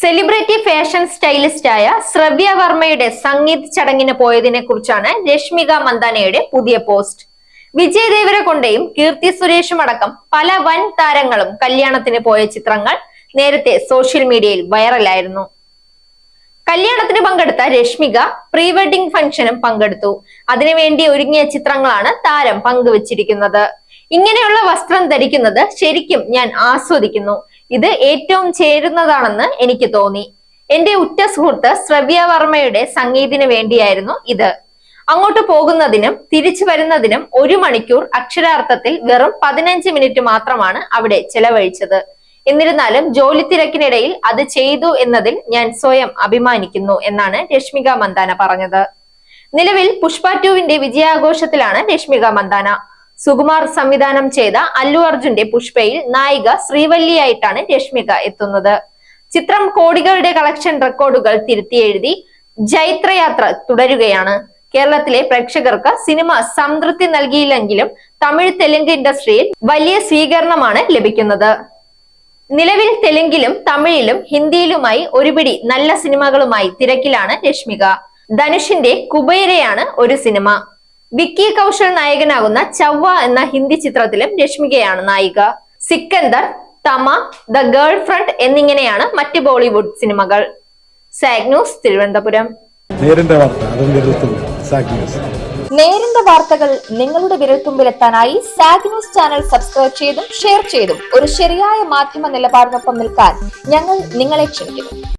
Celebrity fashion സ്റ്റൈലിസ്റ്റായ ശ്രവ്യ വർമ്മയുടെ Sangeeth ചടങ്ങിന് പോയതിനെ കുറിച്ചാണ് രശ്മിക മന്ദാനയുടെ പുതിയ പോസ്റ്റ്. വിജയ് ദേവരകൊണ്ടയും കീർത്തി സുരേഷും അടക്കം പല വൻ താരങ്ങളും കല്യാണത്തിന് പോയ ചിത്രങ്ങൾ നേരത്തെ സോഷ്യൽ മീഡിയയിൽ വൈറലായിരുന്നു. കല്യാണത്തിന് പങ്കെടുത്ത രശ്മിക പ്രീ വെഡിംഗ് ഫംഗ്ഷനും പങ്കെടുത്തു. അതിനുവേണ്ടി ഒരുങ്ങിയ ചിത്രങ്ങളാണ് താരം പങ്കുവച്ചിരിക്കുന്നത്. ഇങ്ങനെയുള്ള വസ്ത്രം ധരിക്കുന്നത് ശരിക്കും ഞാൻ ആസ്വദിക്കുന്നു. ഇത് ഏറ്റവും ചേരുന്നതാണെന്ന് എനിക്ക് തോന്നി. എന്റെ ഉറ്റ സുഹൃത്ത് ശ്രവ്യ വർമ്മയുടെ സംഗീതിന് വേണ്ടിയായിരുന്നു ഇത്. അങ്ങോട്ട് പോകുന്നതിനും തിരിച്ചു വരുന്നതിനും 1 മണിക്കൂർ അക്ഷരാർത്ഥത്തിൽ വെറും 15 മിനിറ്റ് മാത്രമാണ് അവിടെ ചെലവഴിച്ചത്. എന്നിരുന്നാലും ജോലി തിരക്കിനിടയിൽ അത് ചെയ്തു എന്നതിൽ ഞാൻ സ്വയം അഭിമാനിക്കുന്നു എന്നാണ് രശ്മിക മന്ദാന പറഞ്ഞത്. നിലവിൽ പുഷ്പ 2വിന്റെ വിജയാഘോഷത്തിലാണ് രശ്മിക മന്ദാന. സുകുമാർ സംവിധാനം ചെയ്ത അല്ലു അർജുന്റെ പുഷ്പയിൽ നായിക ശ്രീവല്ലിയായിട്ടാണ് രശ്മിക എത്തുന്നത്. ചിത്രം കോടികളുടെ കളക്ഷൻ റെക്കോർഡുകൾ തിരുത്തിയെഴുതി ജൈത്രയാത്ര തുടരുകയാണ്. കേരളത്തിലെ പ്രേക്ഷകർക്ക് സിനിമ സംതൃപ്തി നൽകിയില്ലെങ്കിലും തമിഴ് തെലുങ്ക് ഇൻഡസ്ട്രിയിൽ വലിയ സ്വീകരണമാണ് ലഭിക്കുന്നത്. നിലവിൽ തെലുങ്കിലും തമിഴിലും ഹിന്ദിയിലുമായി ഒരുപിടി നല്ല സിനിമകളുമായി തിരക്കിലാണ് രശ്മിക. ധനുഷിന്റെ കുബേരയാണ് ഒരു സിനിമ. വിക്കി കൗശൽ നായകനാകുന്ന ചവ്വ എന്ന ഹിന്ദി ചിത്രത്തിലും രശ്മികയാണ് നായിക. സിക്കന്ദർ, തമ, ദ ഗേൾ ഫ്രണ്ട് എന്നിങ്ങനെയാണ് മറ്റ് ബോളിവുഡ് സിനിമകൾ. Zag news, Thiruvananthapuram. നേരിന്റെ വാർത്തകൾ നിങ്ങളുടെ വിരൽത്തുമ്പിലെത്താനായി സാഗ് ന്യൂസ് ചാനൽ സബ്സ്ക്രൈബ് ചെയ്തും ഷെയർ ചെയ്തും ഒരു ശരിയായ മാധ്യമ നിലപാടിനൊപ്പം നിൽക്കാൻ ഞങ്ങൾ നിങ്ങളെ ക്ഷണിക്കുന്നു.